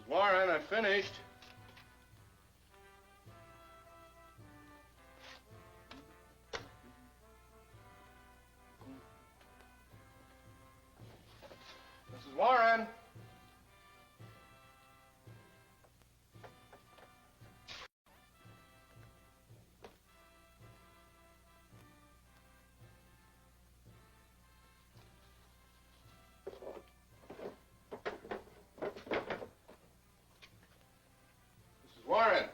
Warren, I finished. Mrs. Warren. Mrs. Warren.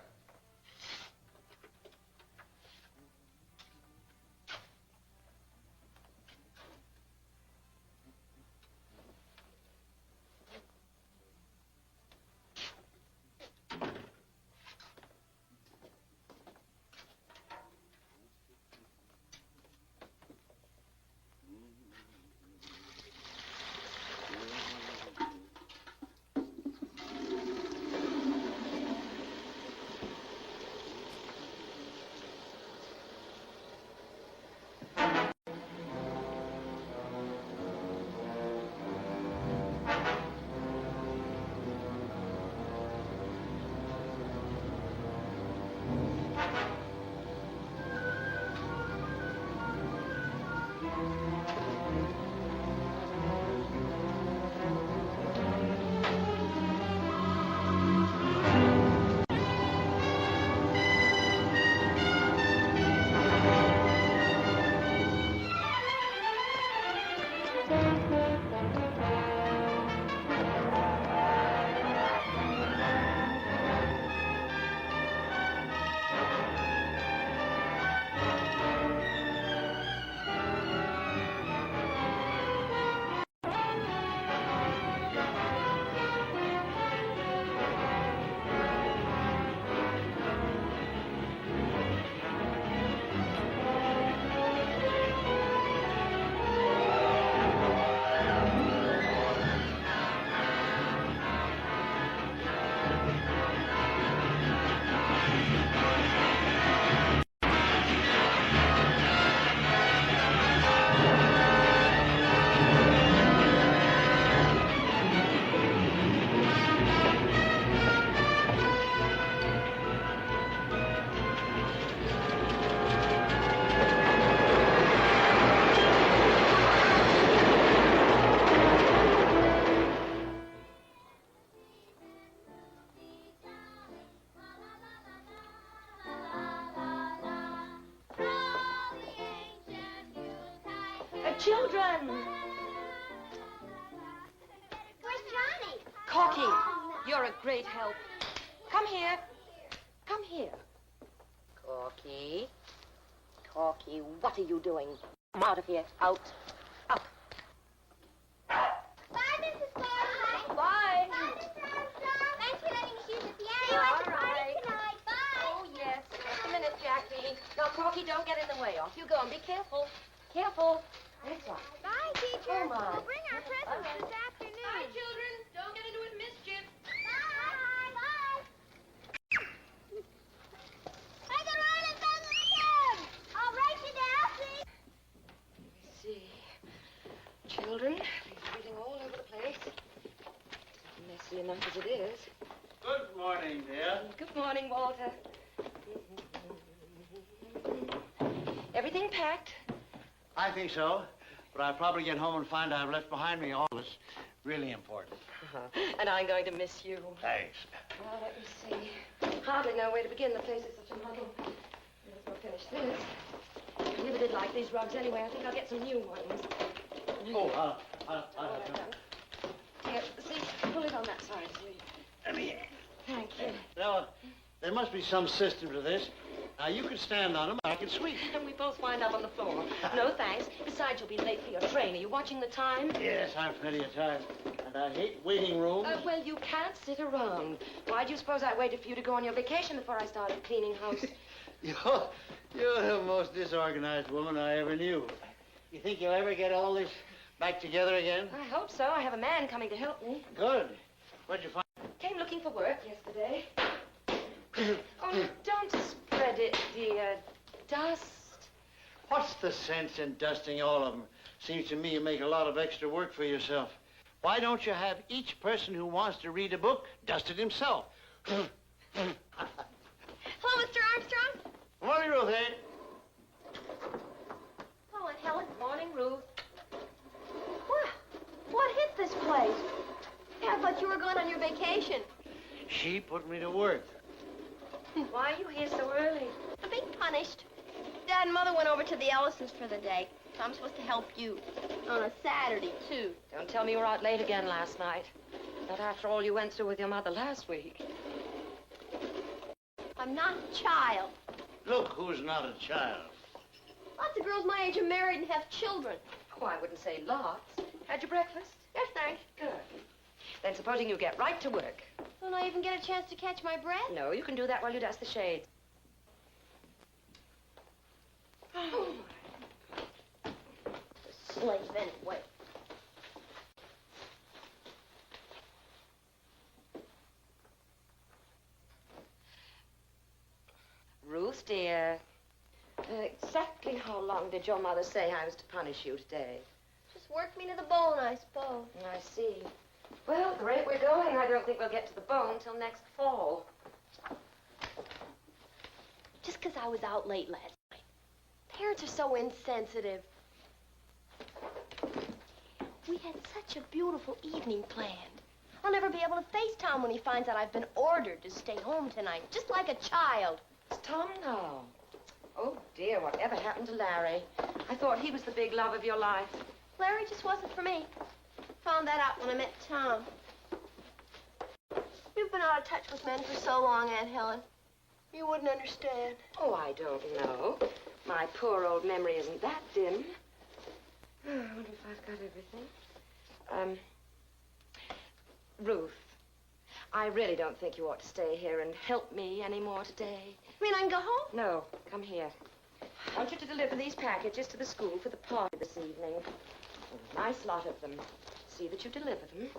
Children! Where's Johnny? Corky, you're a great help. Come here. Come here. Corky. Corky, what are you doing? Come out of here. Out. Up. Bye, Mrs. Barbara. Bye. Bye, Mrs. Armstrong. Thanks for letting me use the piano. See you at at the the party party tonight. Bye. Oh, yes. Just a minute, Jackie. Now, Corky, don't get in the way. Off you go, and be careful. Careful. That's right. Bye, teacher. Oh, my. We'll bring our presents this afternoon. Bye, children. Don't get into it mischief. Bye. Bye. Make it right and bend the head. I'll write you down, please. Let's see. Children, everything all over the place. Messy enough as it is. Good morning, dear. Good morning, Walter. Everything packed? I think so, but I'll probably get home and find I've left behind me all that's really important. And I'm going to miss you. Thanks. Well, let me see. Hardly know where to begin. The place is such a muddle. May as well finish this. I never did like these rugs anyway. I think I'll get some new ones. Oh, I'll have them. Here, see, pull it on that side, will you? Let me... Thank you. Now, there must be some system to this. Now, you can stand on them, I can sweep. And we both wind up on the floor. No, thanks. Besides, you'll be late for your train. Are you watching the time? Yes, I've plenty of time. And I hate waiting rooms. Well, you can't sit around. Why do you suppose I waited for you to go on your vacation before I started cleaning house? You're the most disorganized woman I ever knew. You think you'll ever get all this back together again? I hope so. I have a man coming to help me. Good. What'd you find? Came looking for work yesterday. Oh, don't spread it, dear. Dust. What's the sense in dusting all of them? Seems to me you make a lot of extra work for yourself. Why don't you have each person who wants to read a book dust it himself? Hello, Mr. Armstrong. Morning, Ruth, eh? Oh, and Helen. Morning, Ruth. What hit this place? Yeah, I thought you were going on your vacation. She put me to work. Why are you here so early? I'm being punished. Dad and Mother went over to the Ellisons for the day, so I'm supposed to help you. On a Saturday, too. Don't tell me you were out late again last night. Not after all you went through with your mother last week. I'm not a child. Look who's not a child. Lots of girls my age are married and have children. Oh, I wouldn't say lots. Had your breakfast? Yes, thanks. Good. Then supposing you get right to work. Don't I even get a chance to catch my breath? No, you can do that while you dust the shades. The slave, anyway. Ruth, dear, exactly how long did your mother say I was to punish you today? Just worked me to the bone, I suppose. I see. Well, at the rate we're going, I don't think we'll get to the bone till next fall. Just because I was out late last night. Parents are so insensitive. We had such a beautiful evening planned. I'll never be able to face Tom when he finds out I've been ordered to stay home tonight, just like a child. It's Tom now. Oh, dear, whatever happened to Larry? I thought he was the big love of your life. Larry just wasn't for me. Found that out when I met Tom. You've been out of touch with men for so long, Aunt Helen. You wouldn't understand. Oh, I don't know. My poor old memory isn't that dim. Oh, I wonder if I've got everything. Ruth, I really don't think you ought to stay here and help me anymore today. You mean I can go home? No, come here. I want you to deliver these packages to the school for the party this evening. A nice lot of them. See that you deliver them.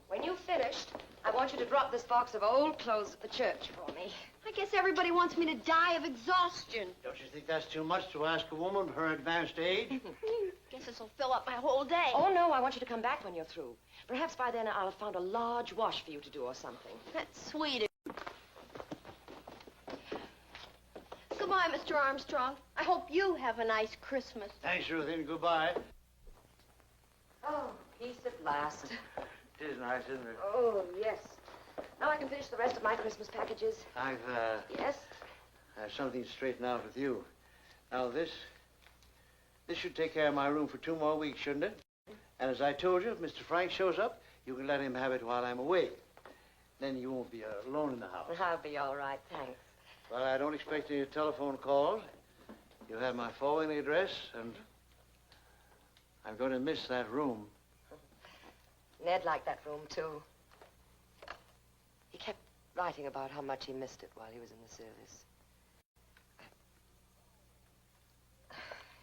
When you've finished, I want you to drop this box of old clothes at the church for me. I guess everybody wants me to die of exhaustion. Don't you think that's too much to ask a woman her advanced age? Guess this will fill up my whole day. Oh, no, I want you to come back when you're through. Perhaps by then I'll have found a large wash for you to do or something. That's sweet. Goodbye, Mr. Armstrong. I hope you have a nice Christmas. Thanks, Ruth, and goodbye. Oh, peace at last. It is nice, isn't it? Oh, yes. Now I can finish the rest of my Christmas packages. I've Yes? something to straighten out with you. Now, this should take care of my room for 2 more weeks, shouldn't it? And as I told you, if Mr. Frank shows up, you can let him have it while I'm away. Then you won't be alone in the house. I'll be all right, thanks. Well, I don't expect any telephone calls. You have my forwarding address, and I'm going to miss that room. Ned liked that room, too. He kept writing about how much he missed it while he was in the service.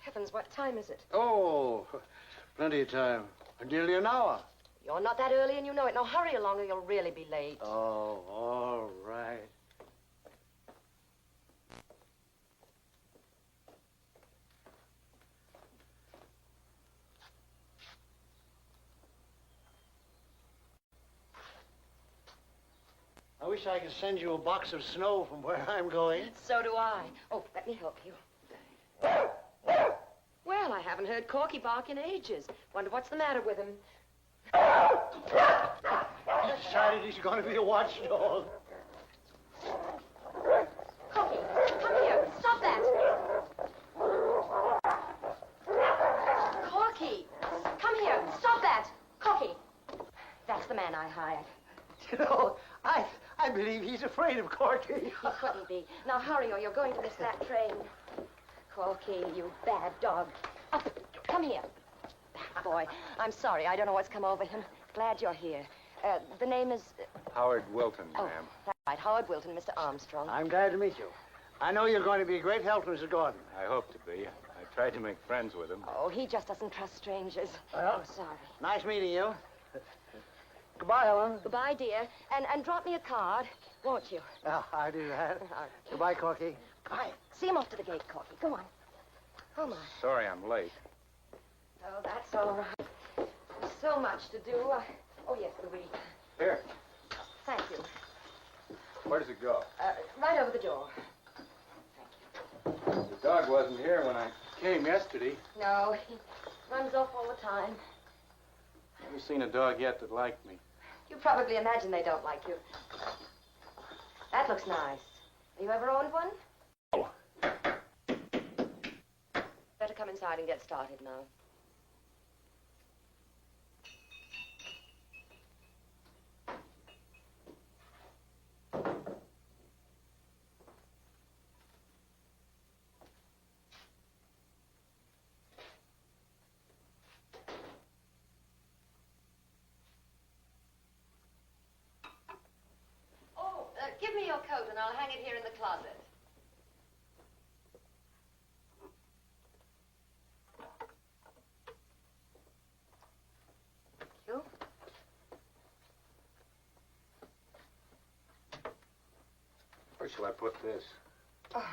Heavens, what time is it? Oh, plenty of time. Nearly an hour. You're not that early and you know it. Now hurry along or you'll really be late. Oh, all right. I wish I could send you a box of snow from where I'm going. So do I. Oh, let me help you. Well, I haven't heard Corky bark in ages. Wonder what's the matter with him. He decided he's going to be a watchdog. Corky, come here. Stop that. Corky, come here. Stop that. Corky. That's the man I hired. You know, I believe he's afraid of Corky. He couldn't be. Now hurry or you're going to miss that train. Corky, you bad dog. Up. Come here. Bad boy. I'm sorry. I don't know what's come over him. Glad you're here. The name is... Howard Wilton, Oh, ma'am. that's right. Howard Wilton, Mr. Armstrong. I'm glad to meet you. I know you're going to be a great help, Mr. Gordon. I hope to be. I tried to make friends with him. Oh, he just doesn't trust strangers. Well? Oh, sorry. Nice meeting you. Goodbye, Helen. Goodbye, dear. And drop me a card, won't you? Well, I'll do that. All right. Goodbye, Corky. Bye. See him off to the gate, Corky. Go on. Oh, my. Sorry I'm late. Oh, that's all right. So much to do. Oh, yes, the wreath. Here. Thank you. Where does it go? Right over the door. The dog wasn't here when I came yesterday. No, he runs off all the time. Never seen a dog yet that liked me. You probably imagine they don't like you. That looks nice. You ever owned one? Oh. Better come inside and get started now. Give me your coat and I'll hang it here in the closet. Thank you. Where shall I put this? Oh,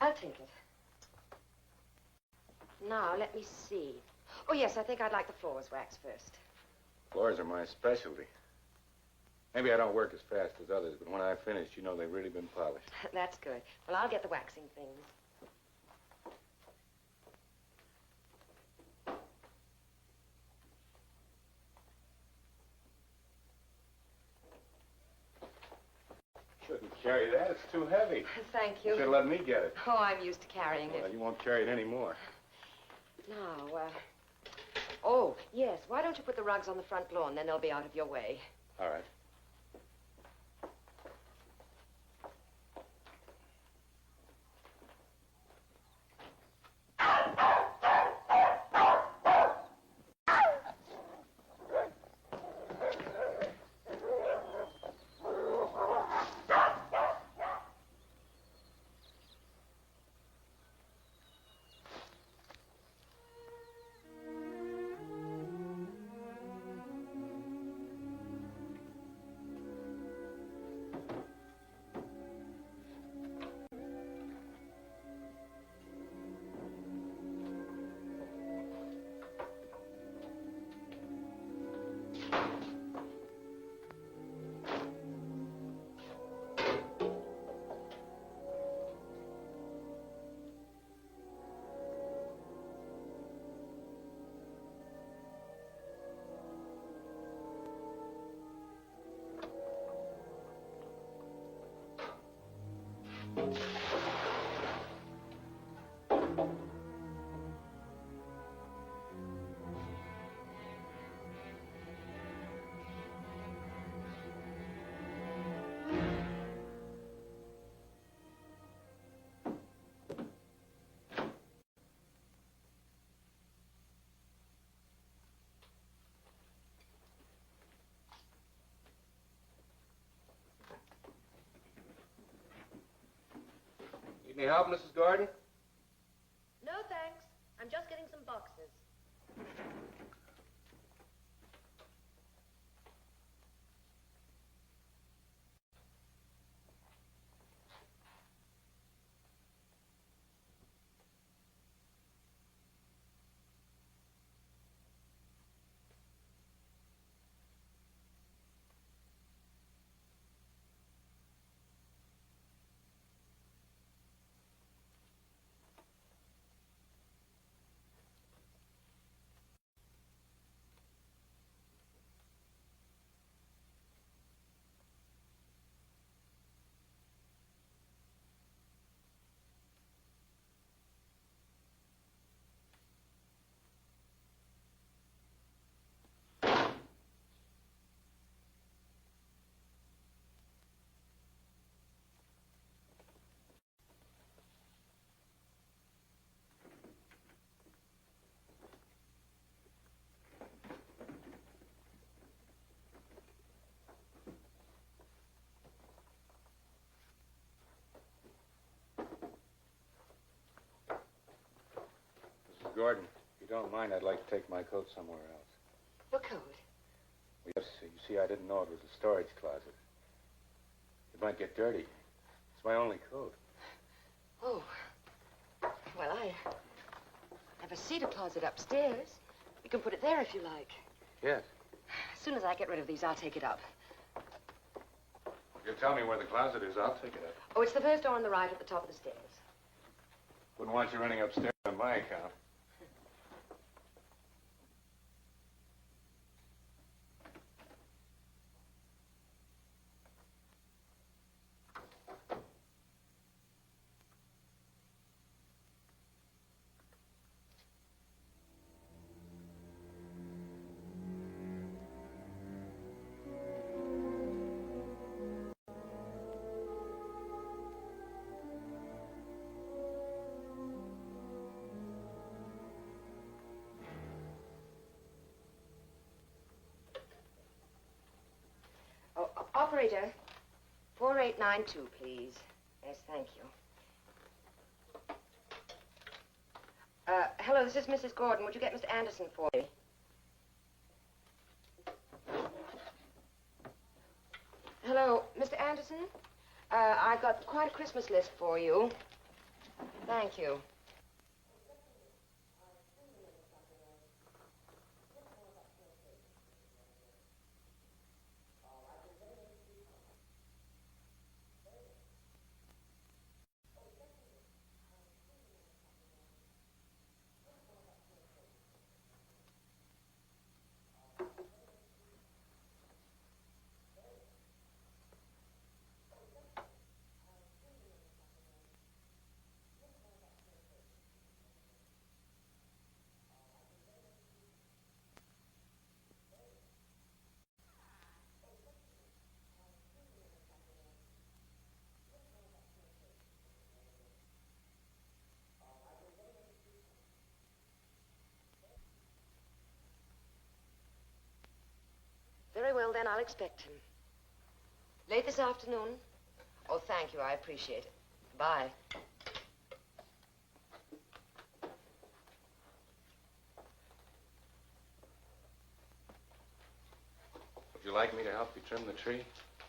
I'll take it. Now, let me see. Oh, yes, I think I'd like the floors waxed first. Floors are my specialty. Maybe I don't work as fast as others, but when I finish, you know they've really been polished. That's good. Well, I'll get the waxing things. Shouldn't carry that. It's too heavy. Thank You you. should let me get it. Oh, I'm used to carrying Well, it. you won't carry it anymore. Now, oh, yes, why don't you put the rugs on the front lawn, then they'll be out of your way. All right. Need any help, Mrs. Gordon? No, thanks. I'm just getting some boxes. Mrs. Gordon, if you don't mind, I'd like to take my coat somewhere else. Your coat? Yes, you see, I didn't know it was a storage closet. It might get dirty. It's my only coat. Oh. Well, I have a cedar closet upstairs. You can put it there if you like. Yes. As soon as I get rid of these, I'll take it up. If you tell me where the closet is, I'll take it up. Oh, it's the first door on the right at the top of the stairs. Wouldn't want you running upstairs on my account. Oh, operator, 4892, please. Yes, thank you. Hello, this is Mrs. Gordon. Would you get Mr. Anderson for me? Hello, Mr. Anderson? I've got quite a Christmas list for you. Thank you. Very well, then, I'll expect him. Late this afternoon? Oh, thank you. I appreciate it. Bye. Would you like me to help you trim the tree?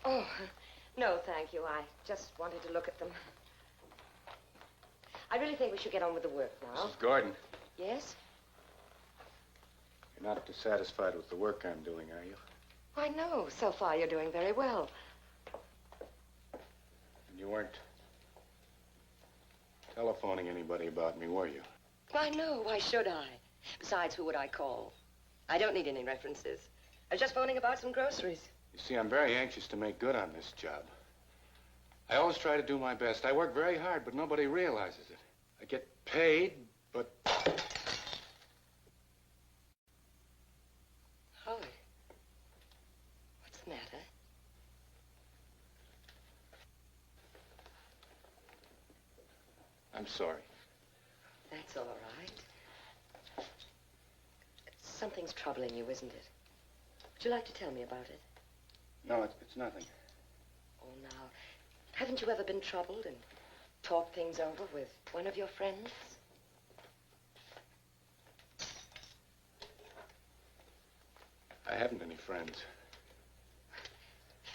Oh, no, thank you. I just wanted to look at them. I really think we should get on with the work now. Mrs. Gordon, Yes? you're not dissatisfied with the work I'm doing, are you? Why, no. So far, you're doing very well. And you weren't telephoning anybody about me, were you? Why, no. Why should I? Besides, who would I call? I don't need any references. I was just phoning about some groceries. You see, I'm very anxious to make good on this job. I always try to do my best. I work very hard, but nobody realizes it. I get paid, but... Howard, what's the matter? I'm sorry. That's all right. Something's troubling you, isn't it? Would you like to tell me about it? No, it's nothing. Oh, now, haven't you ever been troubled and talked things over with one of your friends? I haven't any friends.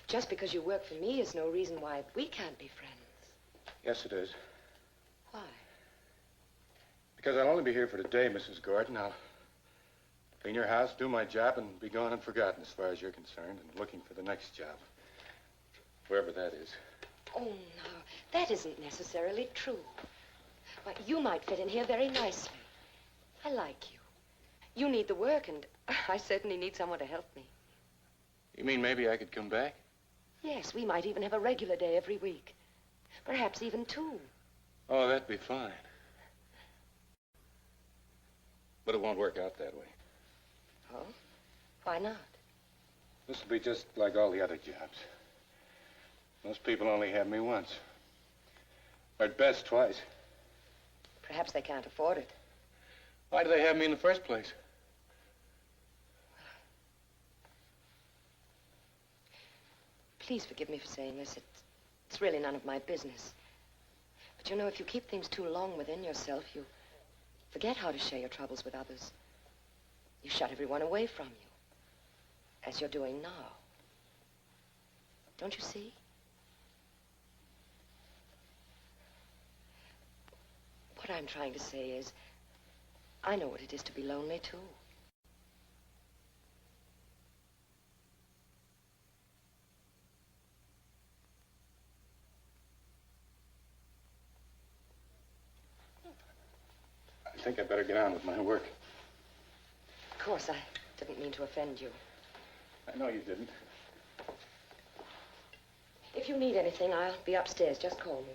Just because you work for me is no reason why we can't be friends. Yes, it is. Why? Because I'll only be here for today, Mrs. Gordon. I'll clean your house, do my job, and be gone and forgotten as far as you're concerned, and looking for the next job. Wherever that is. Oh, no, that isn't necessarily true. Why, you might fit in here very nicely. I like you. You need the work, and I certainly need someone to help me. You mean maybe I could come back? Yes, we might even have a regular day every week. Perhaps even two. Oh, that'd be fine. But it won't work out that way. Oh? Why not? This will be just like all the other jobs. Most people only have me once. Or at best, twice. Perhaps they can't afford it. Why do they have me in the first place? Please forgive me for saying this. It's really none of my business. But you know, if you keep things too long within yourself, you forget how to share your troubles with others. You shut everyone away from you, as you're doing now. Don't you see? What I'm trying to say is, I know what it is to be lonely, too. think I'd better get on with my work. Of course, I didn't mean to offend you. I know you didn't. If you need anything, I'll be upstairs. Just call me.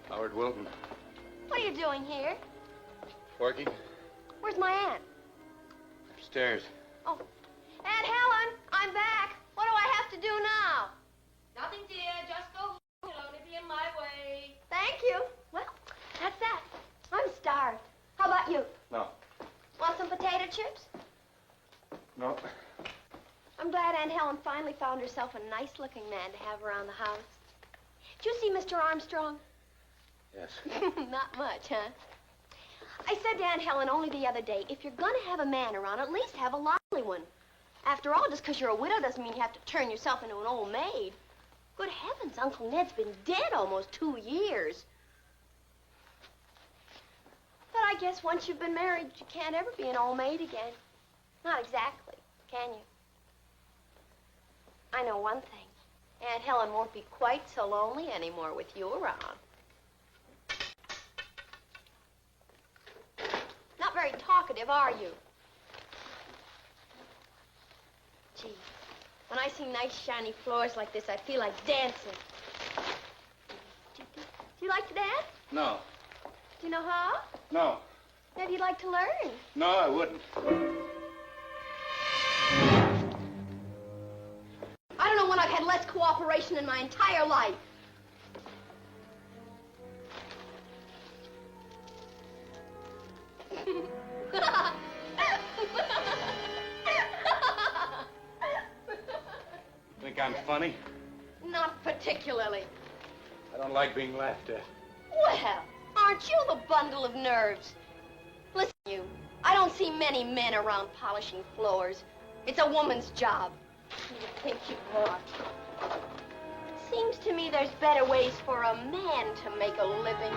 Howard Wilton. What are you doing here? Working? Where's my aunt? Upstairs. Oh, Aunt Helen, I'm back. What do I have to do now? Nothing, dear. Just go home. It'll only be in my way. Thank you. Well, that's that. I'm starved. How about you? No. Want some potato chips? No. I'm glad Aunt Helen finally found herself a nice-looking man to have around the house. Did you see Mr. Armstrong? Yes. Not much, huh? I said to Aunt Helen only the other day, if you're going to have a man around, at least have a lively one. After all, just because you're a widow doesn't mean you have to turn yourself into an old maid. Good heavens, Uncle Ned's been dead almost 2 years. But I guess once you've been married, you can't ever be an old maid again. Not exactly, can you? I know one thing. Aunt Helen won't be quite so lonely anymore with you around. Not very talkative, are you? Gee, when I see nice shiny floors like this, I feel like dancing. Do you like to dance? No. Do you know how? No. Maybe you'd like to learn. No, I wouldn't. I don't know when I've had less cooperation in my entire life. Think I'm funny? Not particularly. I don't like being laughed at. Well, aren't you the bundle of nerves? Listen, you. I don't see many men around polishing floors. It's a woman's job. You think you are. Seems to me there's better ways for a man to make a living.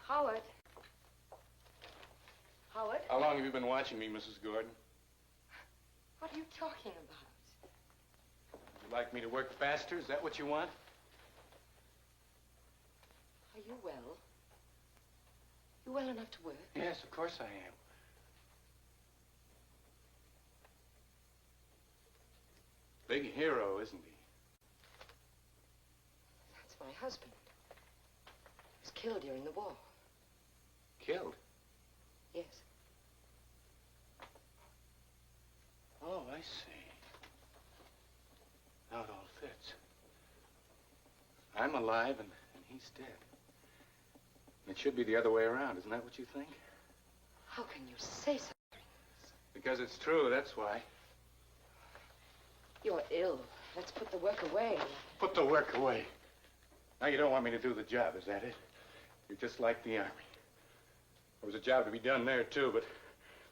Howard. Howard? How long have you been watching me, Mrs. Gordon? What are you talking about? Would you like me to work faster? Is that what you want? Are you well? You well enough to work? Yes, of course I am. Big hero, isn't he? husband. He was killed during the war. Killed? Yes. Oh, I see. Now it all fits. I'm alive and he's dead. And it should be the other way around. Isn't that what you think? How can you say so? Because it's true, that's why. You're ill. Let's put the work away. Put the work away. Now you don't want me to do the job, is that it? You're just like the Army. There was a job to be done there, too, but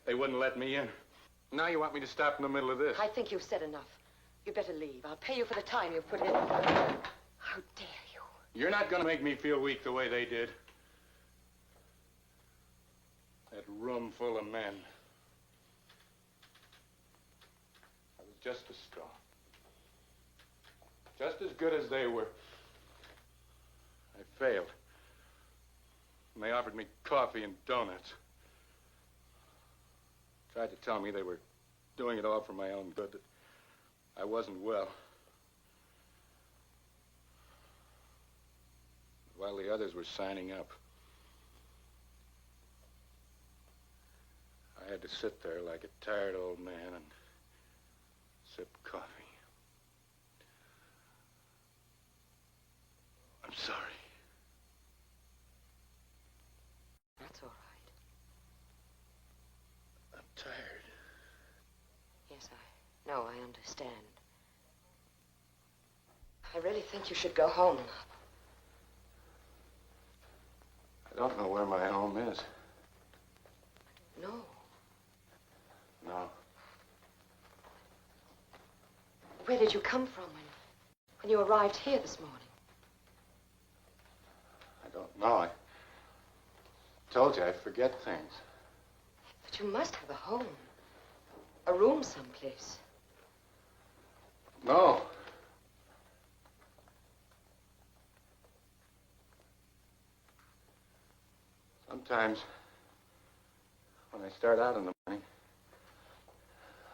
they wouldn't let me in. Now you want me to stop in the middle of this. I think you've said enough. You better leave. I'll pay you for the time you've put in. How dare you? You're not going to make me feel weak the way they did. That room full of men. I was just as strong. Just as good as they were. I failed. And they offered me coffee and donuts. Tried to tell me they were doing it all for my own good, that I wasn't well. While the others were signing up, I had to sit there like a tired old man and sip coffee. I'm sorry. That's all right. I'm tired. Yes, I know. I understand. I really think you should go home. I don't know where my home is. No. No. Where did you come from when you arrived here this morning? I don't know. I told you I forget things. But you must have a home. A room someplace. No. Sometimes, when I start out in the morning,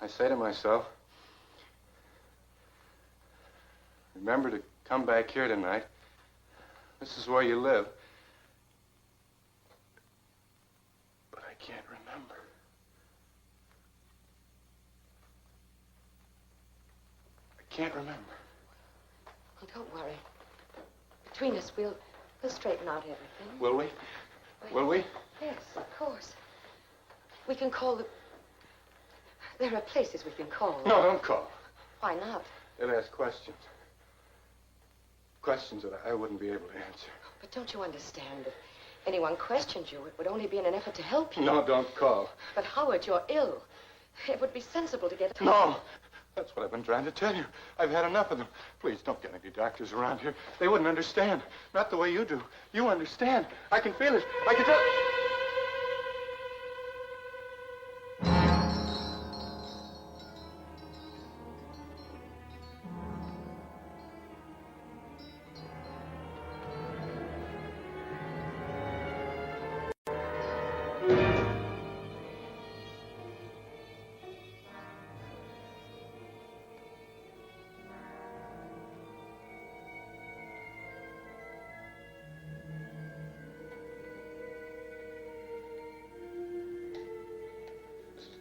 I say to myself, remember to come back here tonight. This is where you live. But I can't remember. I can't remember. Well, don't worry. Between us, we'll straighten out everything. Will we? Will we? Yes, of course. We can call the... There are places we can call. No, don't call. Why not? They'll ask questions. Questions that I wouldn't be able to answer. But don't you understand? If anyone questioned you, it would only be in an effort to help you. No, don't call. But, Howard, you're ill. It would be sensible to get... No! That's what I've been trying to tell you. I've had enough of them. Please, don't get any doctors around here. They wouldn't understand. Not the way you do. You understand. I can feel it. I can tell...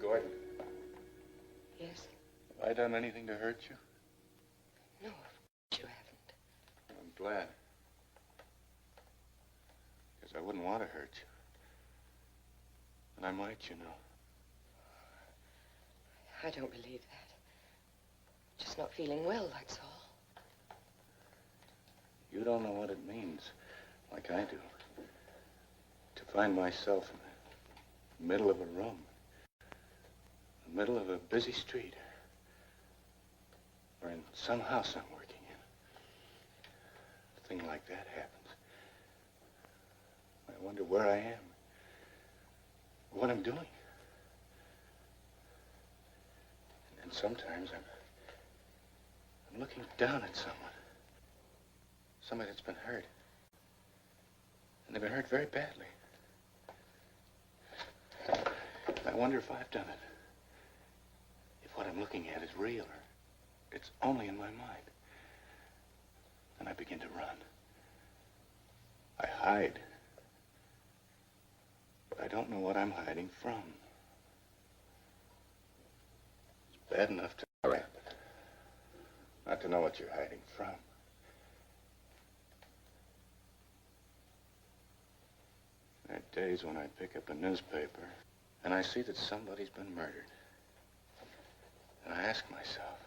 Gordon, Yes? have I done anything to hurt you? No, of course you haven't. I'm glad. Because I wouldn't want to hurt you. And I might, you know. I don't believe that. Just not feeling well, that's all. You don't know what it means, like I do, to find myself in the middle of a room. The middle of a busy street, or in some house I'm working in. A thing like that happens. I wonder where I am, what I'm doing. And sometimes I'm looking down at someone. Somebody that's been hurt. And they've been hurt very badly. I wonder if I've done it. What I'm looking at is real, or it's only in my mind. And I begin to run. hide. But I don't know what I'm hiding from. It's bad enough to know it, not to know what you're hiding from. There are days when I pick up a newspaper and I see that somebody's been murdered. And I ask myself,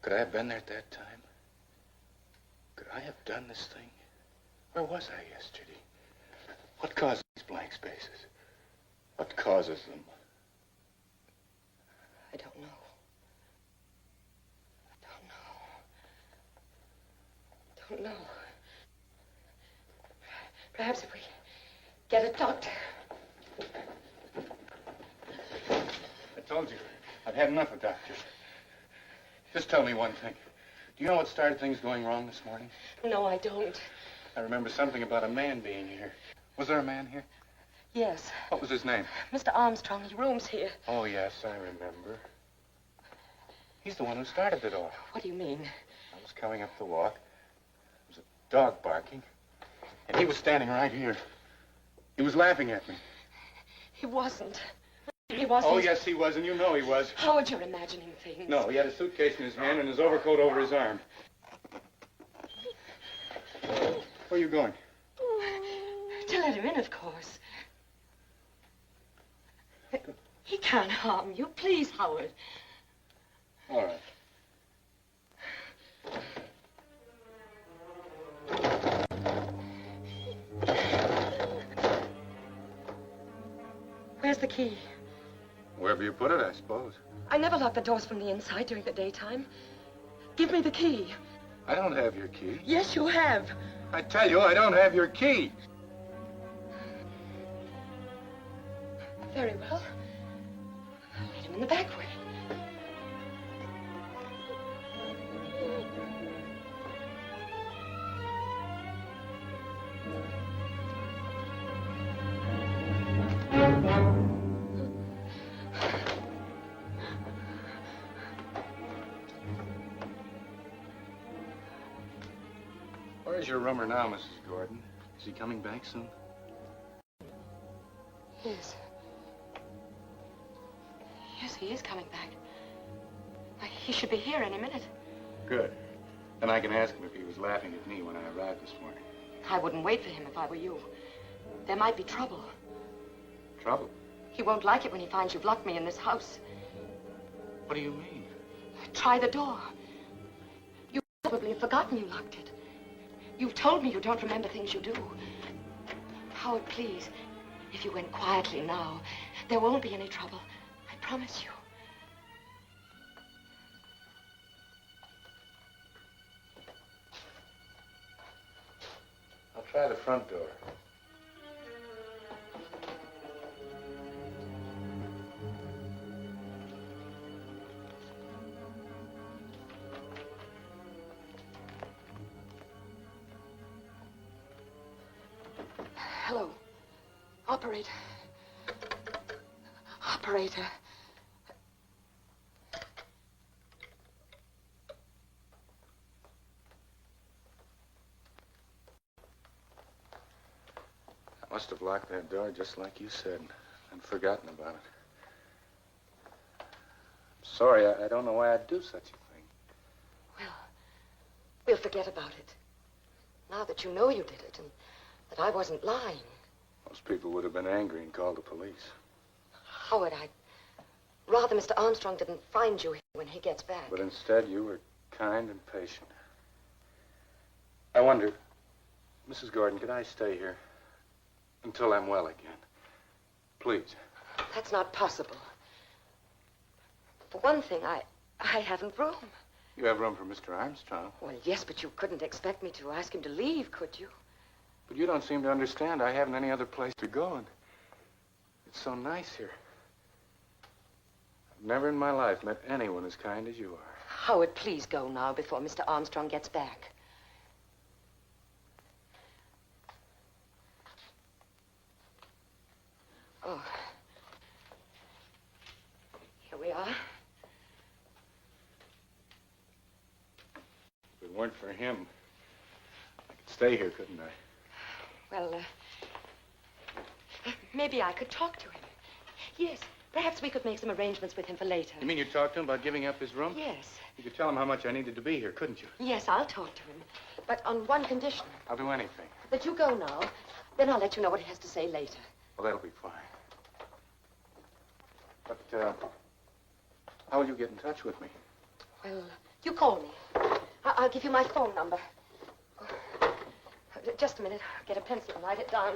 could I have been there at that time? Could I have done this thing? Where was I yesterday? What causes these blank spaces? What causes them? I don't know. Don't know. Perhaps if we get a doctor. I told you, I've had enough of doctors. Just tell me one thing. Do you know what started things going wrong this morning? No, I don't. I remember something about a man being here. Was there a man here? Yes. What was his name? Mr. Armstrong, he rooms here. Oh, yes, I remember. He's the one who started it all. What do you mean? I was coming up the walk. There was a dog barking. And he was standing right here. He was laughing at me. He wasn't. He wasn't. Oh, yes, he was, and you know he was. Howard, you're imagining things. No, he had a suitcase in his hand and his overcoat over his arm. Where are you going? To let him in, of course. He can't harm you. Please, Howard. All right. Where's the key? Wherever you put it, I suppose. I never lock the doors from the inside during the daytime. Give me the key. I don't have your key. Yes, you have. I tell you, I don't have your key. Very well. I'll let him in the back way. Where's your roomer now, Mrs. Gordon? Is he coming back soon? Yes. Yes, he is coming back. Why, he should be here any minute. Good. Then I can ask him if he was laughing at me when I arrived this morning. I wouldn't wait for him if I were you. There might be trouble. Trouble? He won't like it when he finds you've locked me in this house. What do you mean? Try the door. You probably have forgotten you locked it. You've told me you don't remember things you do. Howard, please, if you went quietly now, there won't be any trouble. I promise you. I'll try the front door. Hello. Operator. Operator. I must have locked that door just like you said and forgotten about it. I'm sorry, I don't know why I'd do such a thing. Well, we'll forget about it. Now that you know you did it and that I wasn't lying. Most people would have been angry and called the police. Howard, I'd rather Mr. Armstrong didn't find you here when he gets back. But instead, you were kind and patient. I wonder, Mrs. Gordon, could I stay here until I'm well again? Please. That's not possible. For one thing, I haven't room. You have room for Mr. Armstrong. Well, yes, but you couldn't expect me to ask him to leave, could you? But you don't seem to understand. I haven't any other place to go, and it's so nice here. I've never in my life met anyone as kind as you are. Howard, please go now before Mr. Armstrong gets back. Oh. Here we are. If it weren't for him, I could stay here, couldn't I? Well, maybe I could talk to him. Yes, perhaps we could make some arrangements with him for later. You mean you talked to him about giving up his room? Yes. You could tell him how much I needed to be here, couldn't you? Yes, I'll talk to him. But on one condition. I'll do anything. That you go now. Then I'll let you know what he has to say later. Well, that'll be fine. But, how will you get in touch with me? Well, you call me. I'll give you my phone number. Just a minute. I'll get a pencil and write it down.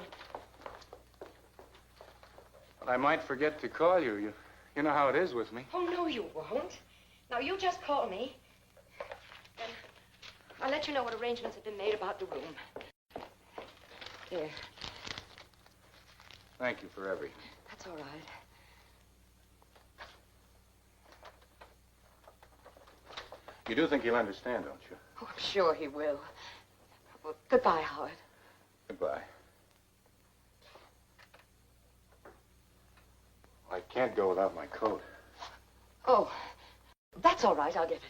Well, I might forget to call you. You know how it is with me. Oh, no, you won't. Now, you just call me. And I'll let you know what arrangements have been made about the room. Here. Thank you for everything. That's all right. You do think he'll understand, don't you? Oh, I'm sure he will. Well, goodbye, Howard. Goodbye. I can't go without my coat. Oh, that's all right. I'll get it.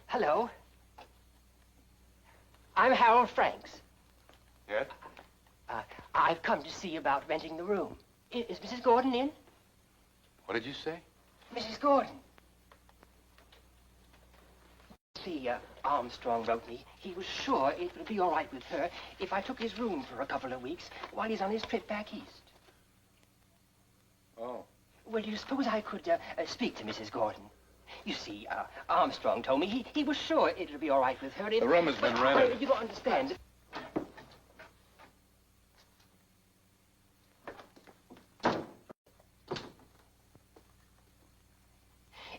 Hello. I'm Harold Franks. Yes? I've come to see about renting the room. Is Mrs. Gordon in? What did you say? Mrs. Gordon. See, Armstrong wrote me. He was sure it would be all right with her if I took his room for a couple of weeks while he's on his trip back east. Oh. Well, do you suppose I could speak to Mrs. Gordon? You see, Armstrong told me he was sure it would be all right with her if... The room has been rented. You don't understand.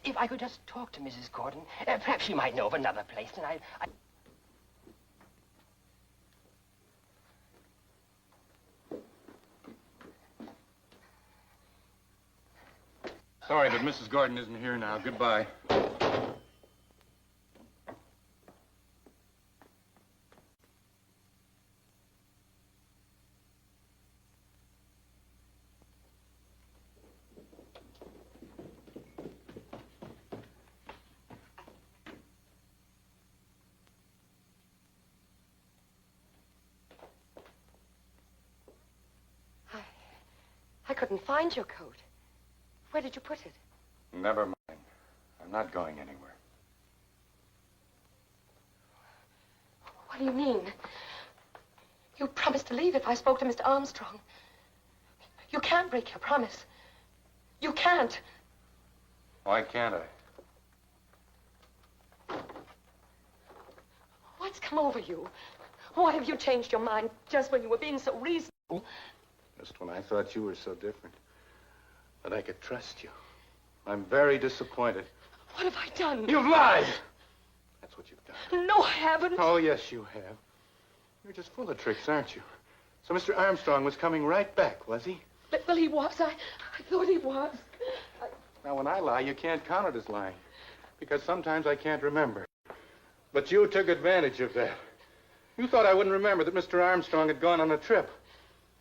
If I could just talk to Mrs. Gordon, perhaps she might know of another place, and I... Sorry, but Mrs. Gordon isn't here now. Goodbye. I couldn't find your coat. Where did you put it? Never mind. I'm not going anywhere. What do you mean? You promised to leave if I spoke to Mr. Armstrong. You can't break your promise. You can't. Why can't I? What's come over you? Why have you changed your mind just when you were being so reasonable? Just when I thought you were so different. That I could trust you. I'm very disappointed. What have I done? You've lied! That's what you've done. No, I haven't. Oh, yes, you have. You're just full of tricks, aren't you? So Mr. Armstrong was coming right back, was he? Well, he was. I thought he was. Now, when I lie, you can't count it as lying. Because sometimes I can't remember. But you took advantage of that. You thought I wouldn't remember that Mr. Armstrong had gone on a trip.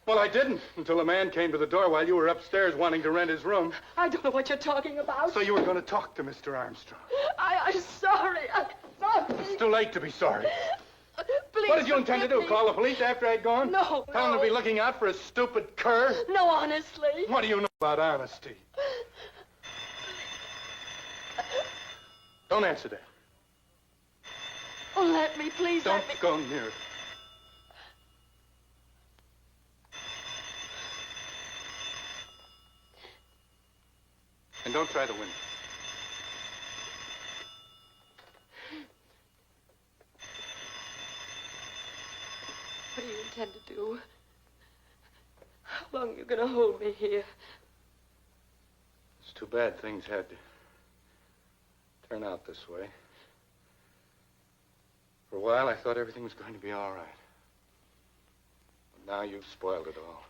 Well, I didn't, until a man came to the door while you were upstairs wanting to rent his room. I don't know what you're talking about. So you were going to talk to Mr. Armstrong. I'm sorry. I'm sorry. It's too late to be sorry. Please. What did you intend to do, me. call the police after I'd gone? No, Tell them no. to be looking out for a stupid cur? No, honestly. What do you know about honesty? Don't answer that. Oh, let me, please Don't let me. go near it. And don't try the window. What do you intend to do? How long are you going to hold me here? It's too bad things had to turn out this way. For a while, I thought everything was going to be all right. Now you've spoiled it all.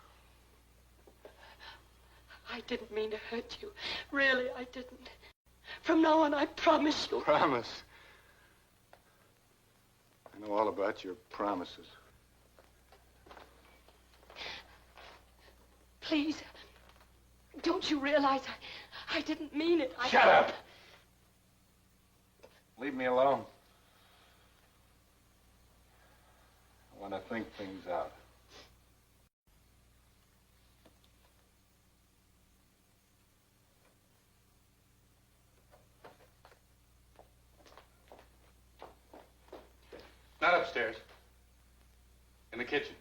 I didn't mean to hurt you. Really, I didn't. From now on, I promise you. Promise? I know all about your promises. Please, don't you realize I didn't mean it? Shut up! Leave me alone. I want to think things out. Not upstairs. In the kitchen.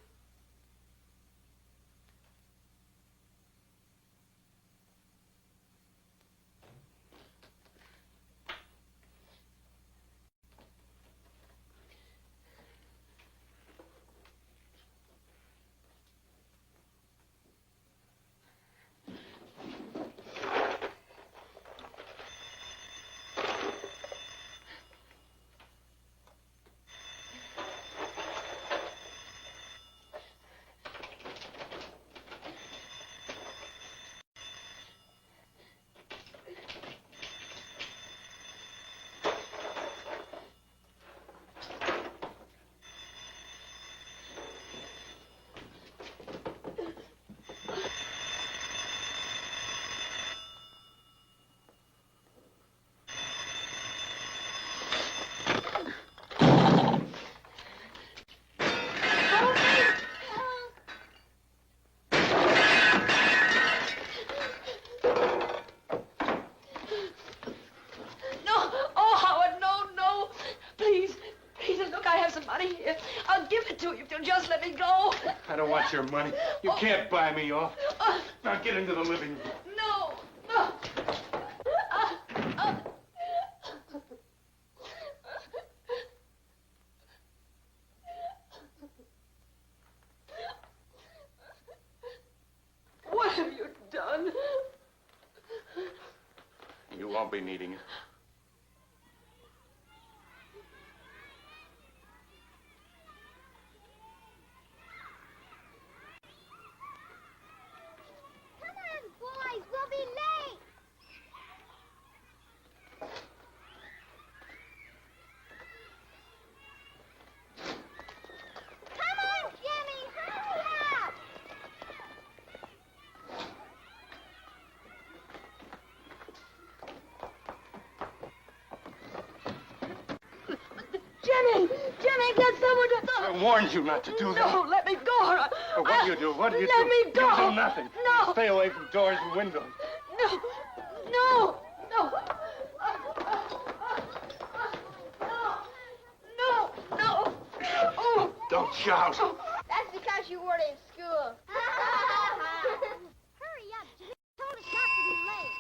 I don't want your money. You can't buy me off. Now get into the living room. No. What have you done? You won't be needing it. Jimmy, get someone to... I warned you not to do that. No, let me go. But what do you do? What do you do? Let me go. You do nothing. No. Stay away from doors and windows. No. Oh. Don't shout. That's because you weren't in school. Hurry up, Jimmy. Told us not to be late.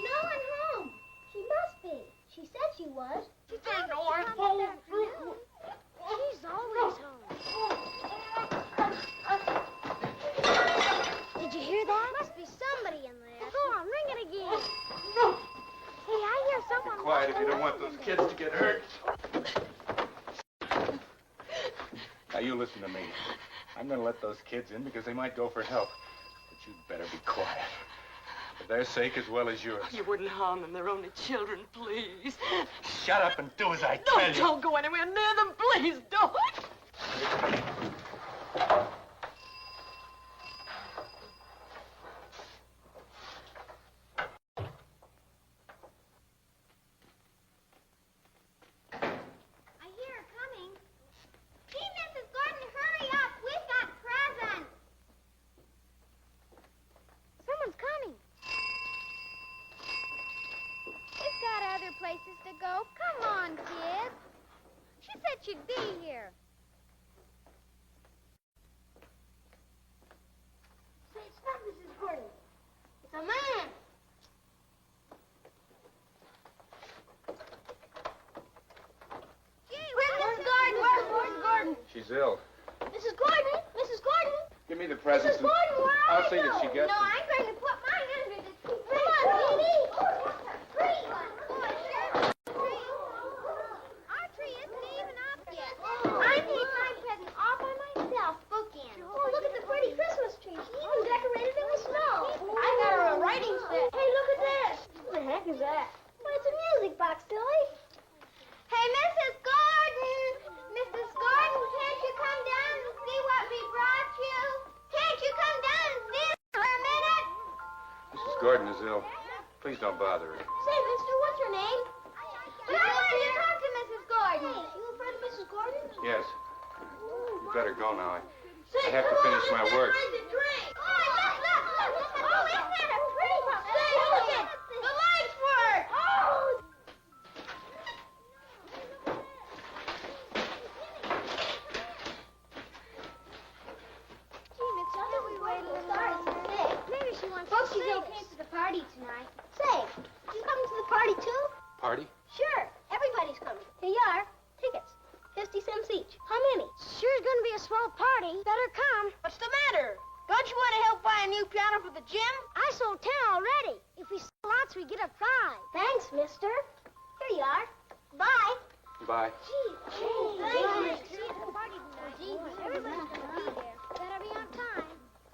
No one home. She must be. She said she was. She said Noir. She's always home. Did you hear that? Must be somebody in there. Go on, ring it again. No. Hey, I hear someone. Be quiet if you don't want those kids to get hurt. Now, you listen to me. I'm going to let those kids in because they might go for help. But you'd better be quiet. For their sake as well as yours. You wouldn't harm them. They're only children, please. Shut up and do as I tell you. Don't go anywhere near them, please. Don't. I hear her coming. Gee, Mrs. Gordon, hurry up. We've got presents. Someone's coming. We've got other places to go. Come on, kids. She said she'd be here. Say, it's not Mrs. Gordon. It's a man. Gee, where's Mrs. Gordon? Where's Mrs. Gordon? She's ill. Mrs. Gordon? Mrs. Gordon? Give me the presents. Mrs. Gordon, where are I'll see you? that she gets No, them. I'm going to put my hand in this tree. Come on, Edie. Tree. Boy, sure. Tree. Our tree isn't even up yet. I need my present all by myself. Gordon is ill. Please don't bother her. Say, mister, what's your name? But I want you to talk to Mrs. Gordon. Hey, you a friend of Mrs. Gordon? Yes. You better go now. I have to finish my work. Oh, look. Oh, isn't that a pretty puppy? Say, look it. The lights work. Oh. Gee, Miss, I thought we waited a little longer. Maybe she wants to see us. Came to the party tonight. Say, you coming to the party too? Party? Sure. Everybody's coming. Here you are. Tickets. 50 cents each. How many? Sure is going to be a small party. Better come. What's the matter? Don't you want to help buy a new piano for the gym? I sold 10 already. If we sell lots, we get a prize. Thanks, mister. Here you are. Bye. Bye. Gee, thanks, mister. The party tonight. Everybody's going to be there. Better be on time.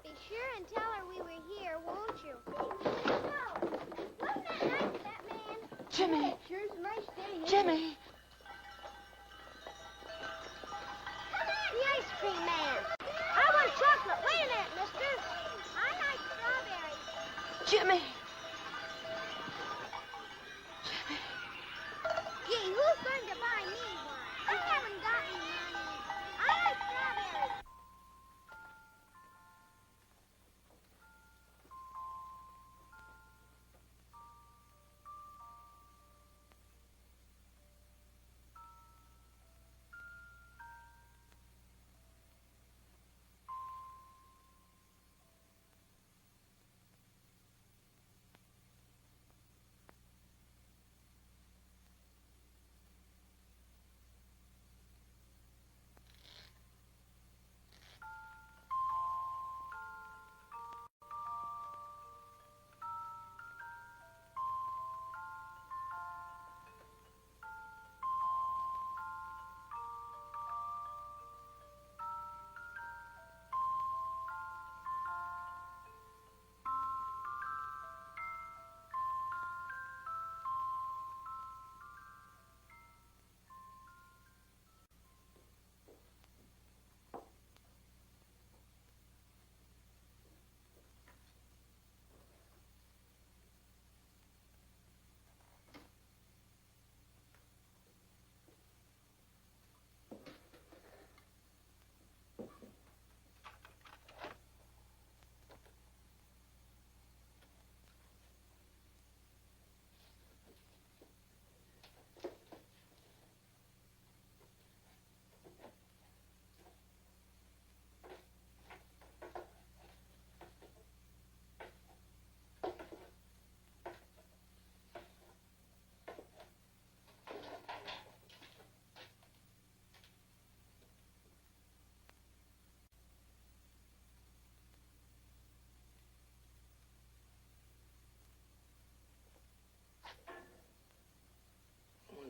Be sure and tell her we were here, won't you? Wasn't that nice, that man? Jimmy! Sure's a nice day. Jimmy! The ice cream man. I want chocolate. Wait a minute, mister. I like strawberries. Jimmy! Gee, who's going to buy me one? I haven't got any money. I like strawberries.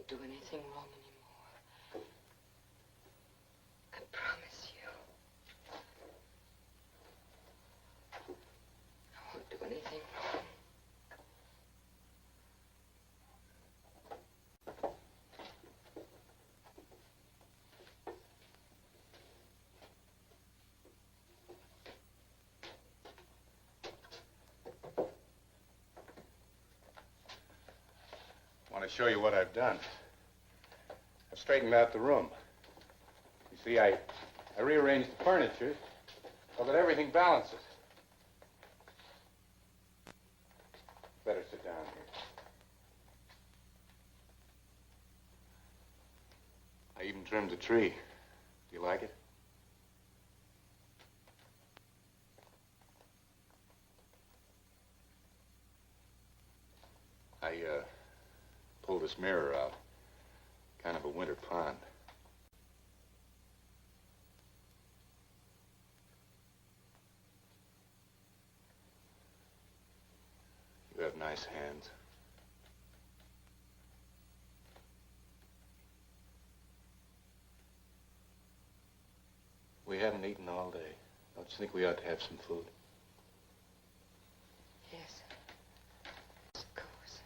Do anything wrong anymore. I promise you. I won't do anything wrong. I want to show you what I've done. I've straightened out the room. You see, I rearranged the furniture so that everything balances. Better sit down here. I even trimmed the tree. Do you like it? I pulled this mirror out. Kind of a winter pond. You have nice hands. We haven't eaten all day. Don't you think we ought to have some food? Yes. Of course.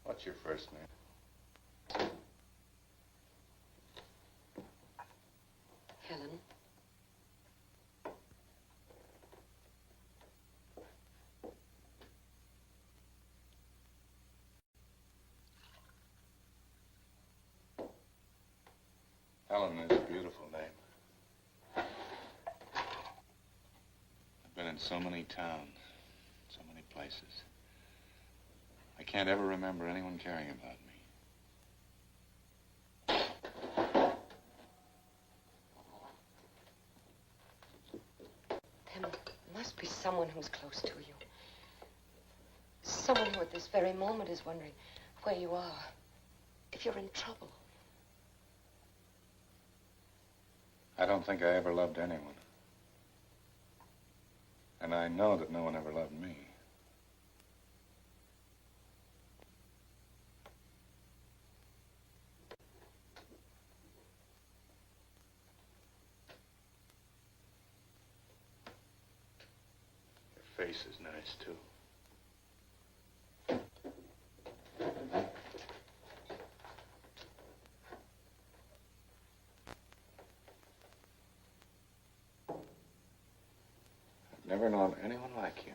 What's your first name? Helen. Helen is a beautiful name. I've been in so many towns, so many places. I can't ever remember anyone caring about me. There must be someone who's close to you. Someone who at this very moment is wondering where you are, if you're in trouble. I don't think I ever loved anyone. And I know that no one ever loved me. Your face is nice, too. Never known anyone like you.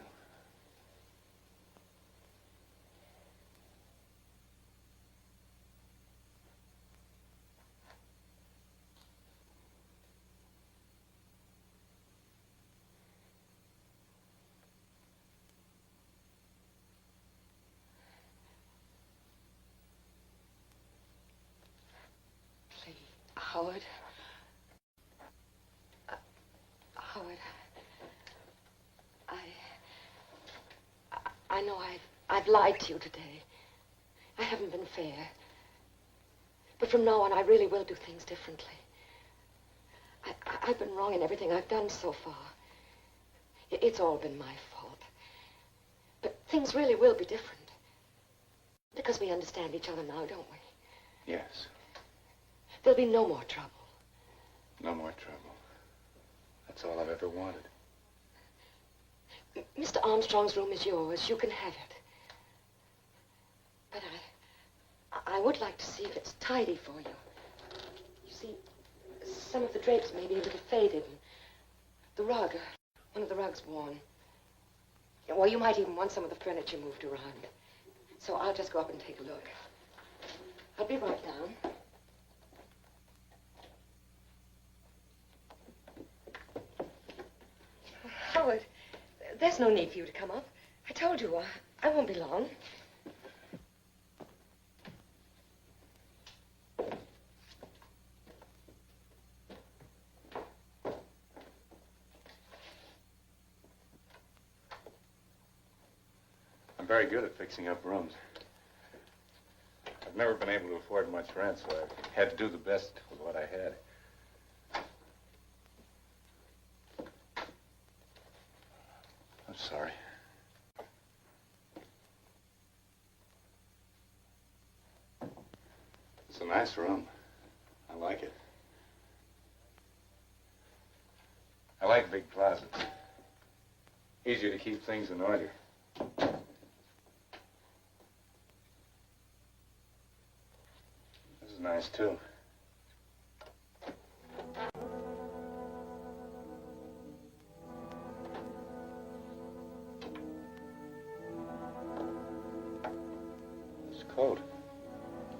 Please, Howard. Howard. I know I've lied to you today. I haven't been fair. But from now on, I really will do things differently. I've been wrong in everything I've done so far. It's all been my fault. But things really will be different. Because we understand each other now, don't we? Yes. There'll be no more trouble. No more trouble. That's all I've ever wanted. Mr. Armstrong's room is yours. You can have it. But I would like to see if it's tidy for you. You see, some of the drapes may be a little faded. And the rug, one of the rugs worn. Well, you might even want some of the furniture moved around. So I'll just go up and take a look. I'll be right down. Howard, there's no need for you to come up. I told you, I won't be long. I'm very good at fixing up rooms. I've never been able to afford much rent, so I had to do the best with what I had. I'm sorry. It's a nice room. I like it. I like big closets. Easier to keep things in order. This is nice, too. This coat.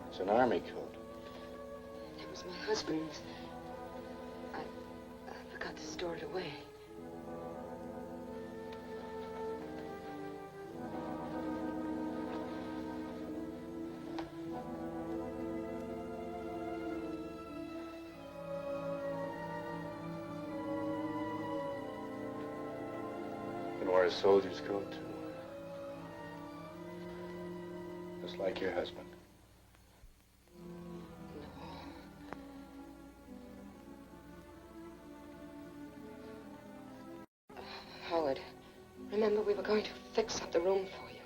It's an army coat. It was my husband's. I forgot to store it away. You can wear a soldier's coat, too. Just like your husband. Howard, remember we were going to fix up the room for you.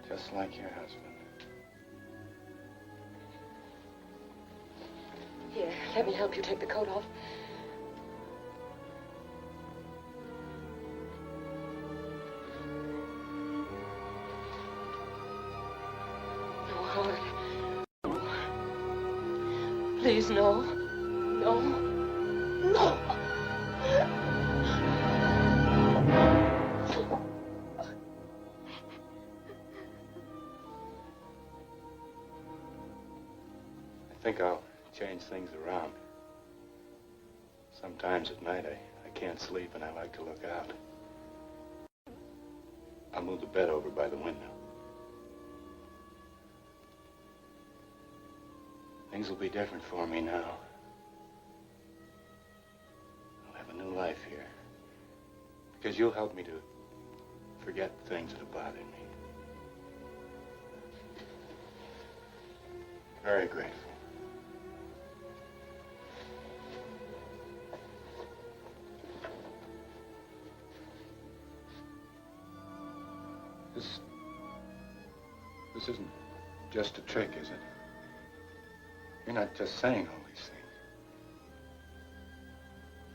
Just like your husband. Here, let me help you take the coat off. Please, no. No. No. I think I'll change things around. Sometimes at night I can't sleep and I like to look out. I'll move the bed over by the window. Things will be different for me now. I'll have a new life here. Because you'll help me to forget things that have bothered me. Very grateful. This isn't just a trick, is it? You're not just saying all these things.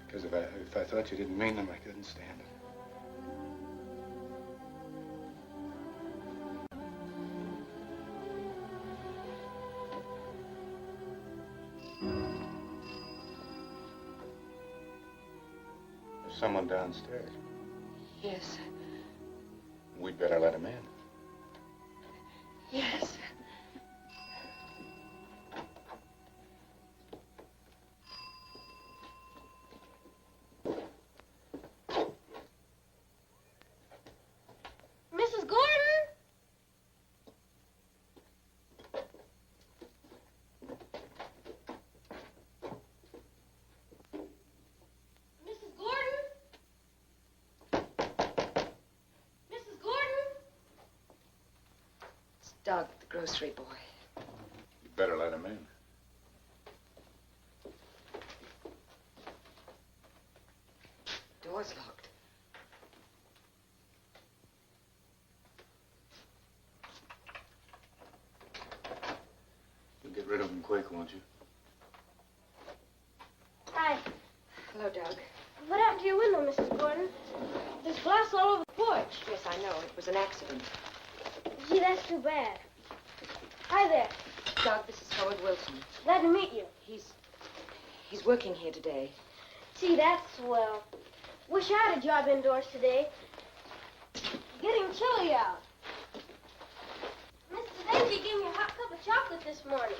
Because if I thought you didn't mean them, I couldn't stand it. There's someone downstairs. Yes. We'd better let him in. Yes. Mrs. Gordon? Mrs. Gordon? Mrs. Gordon? It's Doug, the grocery boy. You'd better let him in. Door's locked. You'll get rid of him quick, won't you? Hi. Hello, Doug. What happened to your window, Mrs. Gordon? There's glass all over the porch. Yes, I know. It was an accident. Gee, that's too bad. Hi there. Doug, this is Howard Wilson. Glad to meet you. He's working here today. Gee, that's swell. Wish I had a job indoors today. Getting chilly out. Mrs. Angie gave me a hot cup of chocolate this morning.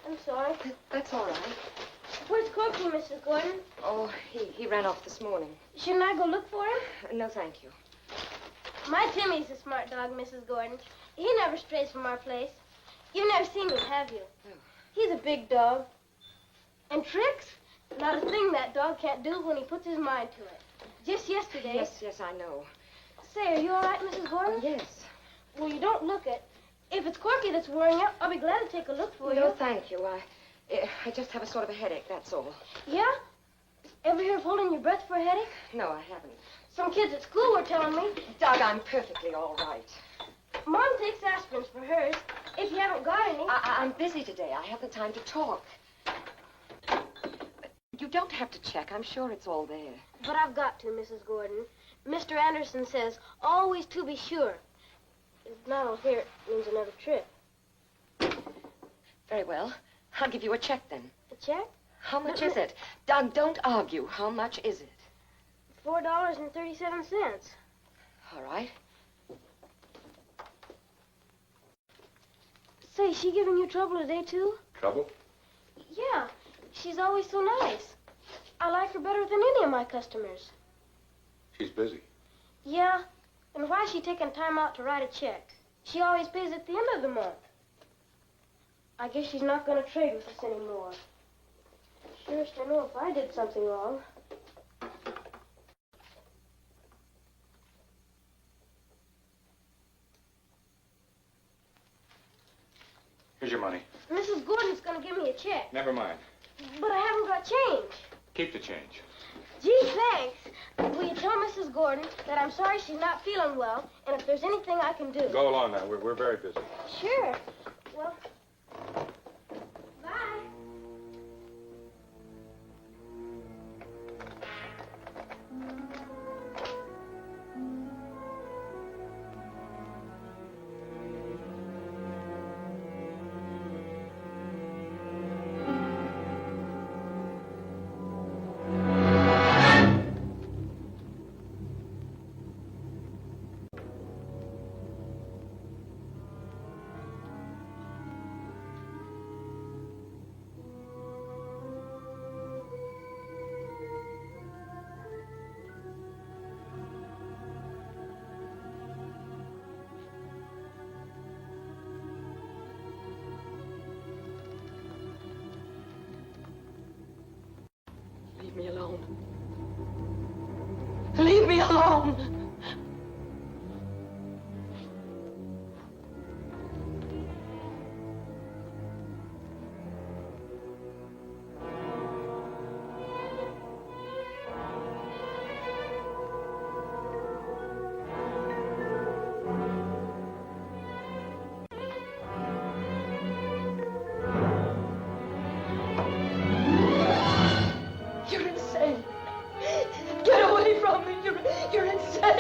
I'm sorry. That's all right. Where's Corky, Mrs. Gordon? Oh, he ran off this morning. Shouldn't I go look for him? No, thank you. My Timmy's a smart dog, Mrs. Gordon. He never strays from our place. You've never seen him, have you? No. He's a big dog. And tricks? Not a thing that dog can't do when he puts his mind to it. Just yesterday... Yes, I know. Say, are you all right, Mrs. Gordon? Oh, yes. Well, you don't look it. If it's Corky that's worrying you, I'll be glad to take a look for you. No, thank you. I just have a sort of a headache, that's all. Yeah? Ever hear of holding your breath for a headache? No, I haven't. Some kids at school were telling me. Doug, I'm perfectly all right. Mom takes aspirins for hers. If you haven't got any... I'm busy today. I haven't time to talk. You don't have to check. I'm sure it's all there. But I've got to, Mrs. Gordon. Mr. Anderson says, always to be sure. If not, I'll hear it means another trip. Very well. I'll give you a check then. A check? How much is it? Doug, don't argue. How much is it? $4.37. All right. Say, she giving you trouble today, too? Trouble? Yeah. She's always so nice. I like her better than any of my customers. She's busy. Yeah. And why is she taking time out to write a check? She always pays at the end of the month. I guess she's not going to trade with us anymore. Surest I know if I did something wrong. Here's your money. Mrs. Gordon's going to give me a check. Never mind. But I haven't got change. Keep the change. Gee, thanks. Will you tell Mrs. Gordon that I'm sorry she's not feeling well, and if there's anything I can do? Go along now. We're very busy. Sure. Well, bye. me alone. Leave me alone. You're insane. Get away from me. You're insane.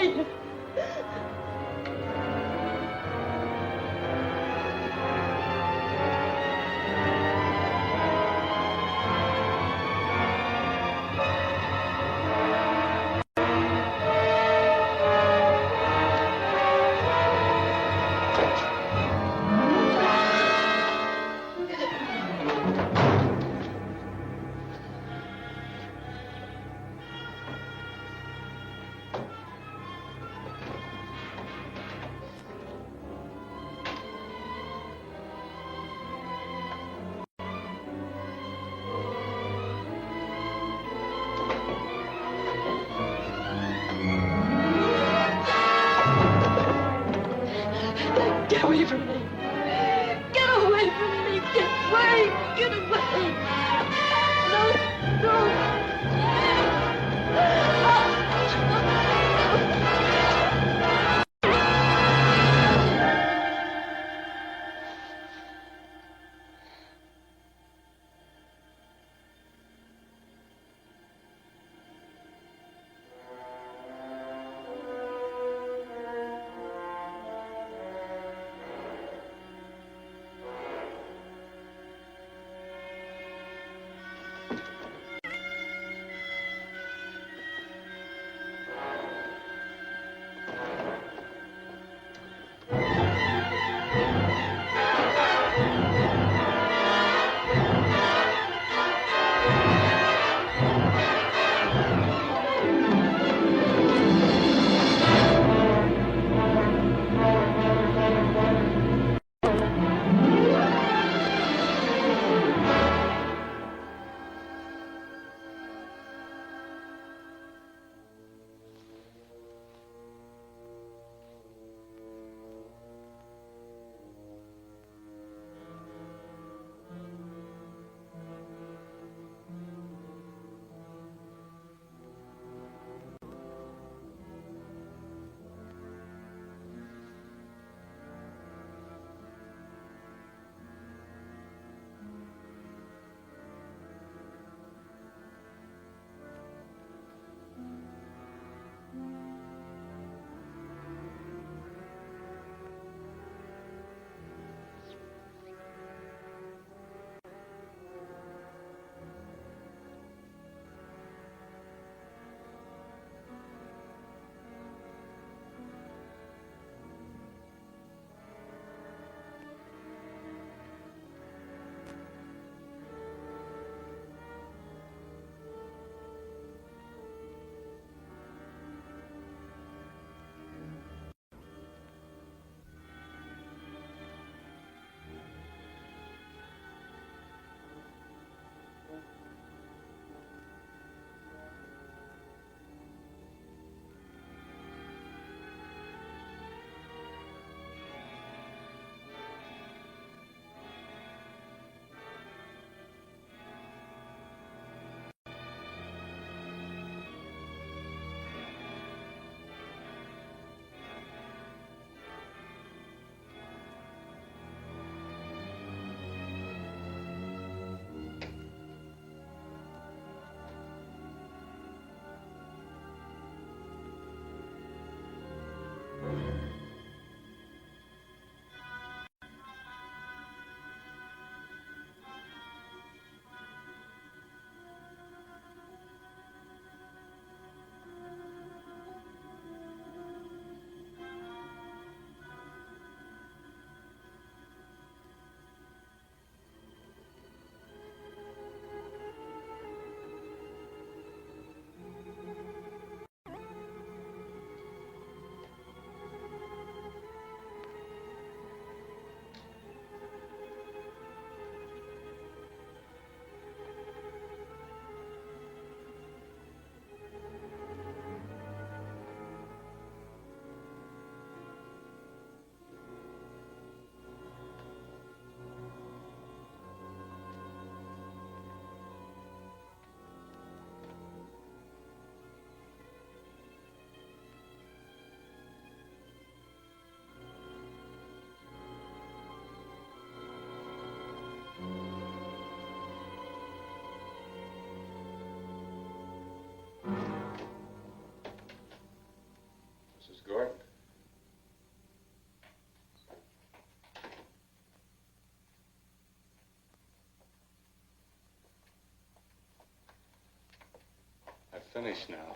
finished now.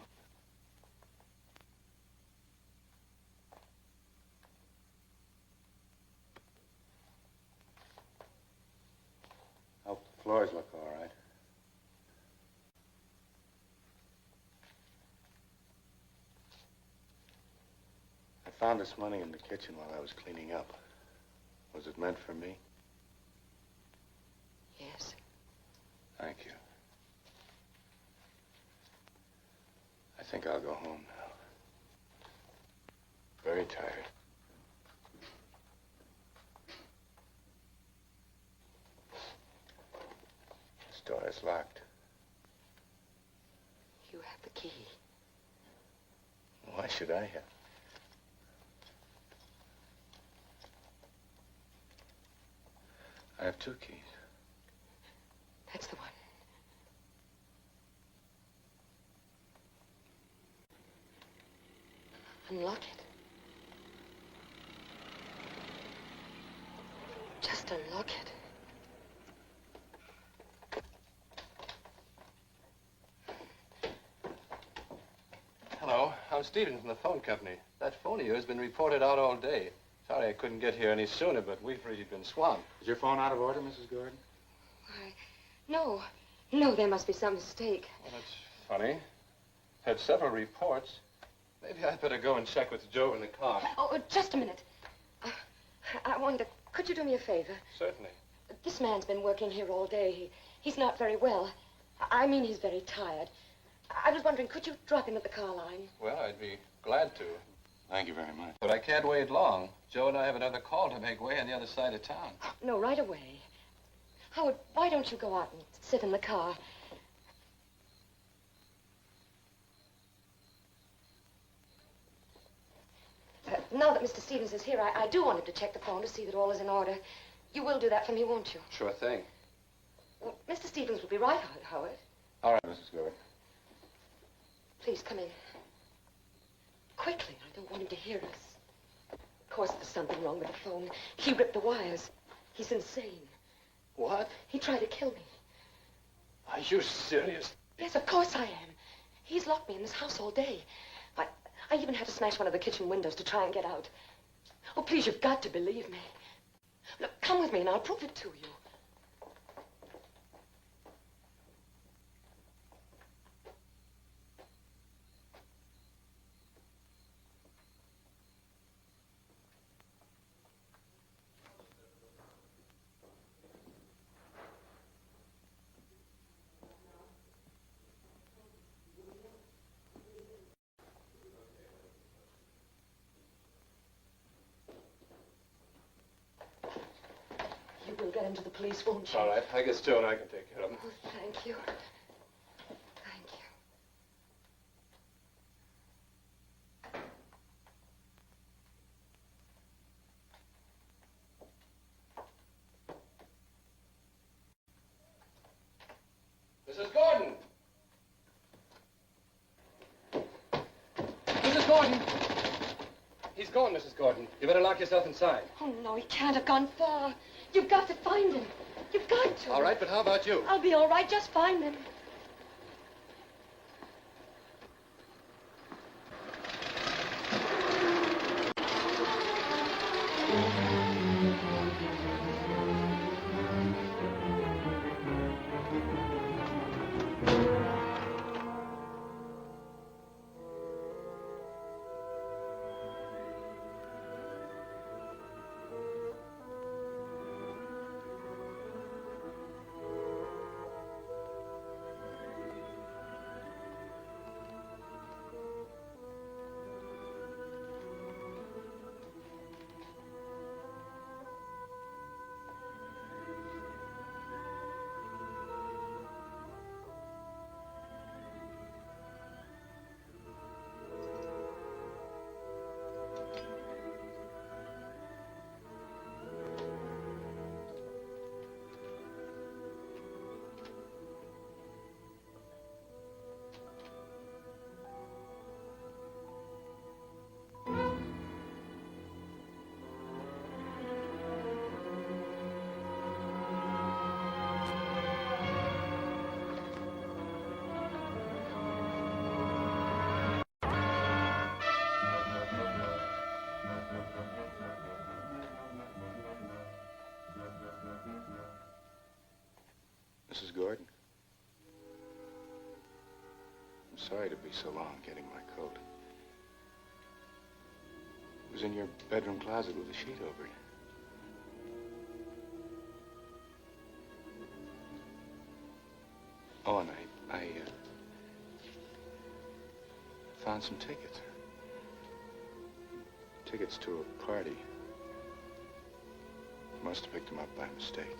Hope the floors look all right. I found this money in the kitchen while I was cleaning up. Was it meant for me? Yes. Thank you. I think I'll go home now. Very tired. This door is locked. You have the key. Why should I have? I have two keys. That's the one. Unlock it. Just unlock it. Hello, I'm Stevens from the phone company. That phone of yours has been reported out all day. Sorry I couldn't get here any sooner, but we've really been swamped. Is your phone out of order, Mrs. Gordon? Why, no. No, there must be some mistake. Well, that's funny. Had several reports. Maybe I'd better go and check with Joe in the car. Oh, just a minute. I wonder, could you do me a favor? Certainly. This man's been working here all day. He's not very well. I mean, he's very tired. I was wondering, could you drop him at the car line? Well, I'd be glad to. Thank you very much. But I can't wait long. Joe and I have another call to make way on the other side of town. No, right away. Howard, why don't you go out and sit in the car? Now that Mr. Stevens is here, I do want him to check the phone to see that all is in order. You will do that for me, won't you? Sure thing. Well, Mr. Stevens will be right, Howard. All right, Mrs. Gordon. Please, come in. Quickly, I don't want him to hear us. Of course, there's something wrong with the phone. He ripped the wires. He's insane. What? He tried to kill me. Are you serious? Yes, of course I am. He's locked me in this house all day. I even had to smash one of the kitchen windows to try and get out. Oh, please, you've got to believe me. Look, come with me and I'll prove it to you. You will get into the police, won't you? All right. I guess Joe and I can take care of him. Oh, thank you. Thank you. Mrs. Gordon! Mrs. Gordon! He's gone, Mrs. Gordon. You better lock yourself inside. Oh, no, he can't have gone far. You've got to find him. You've got to. All right, but how about you? I'll be all right. Just find him. Mrs. Gordon. I'm sorry to be so long getting my coat. It was in your bedroom closet with a sheet over it. Oh, and I found some tickets. Tickets to a party. Must have picked them up by mistake.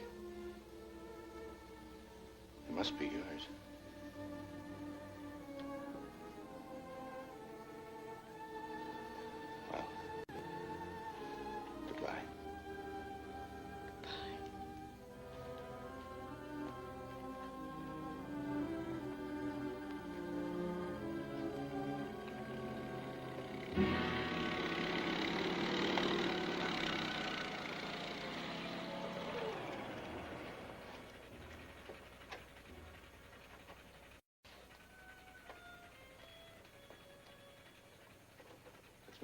It must be yours. Well, goodbye.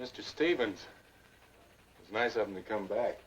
It's Mr. Stevens. It's nice of him to come back.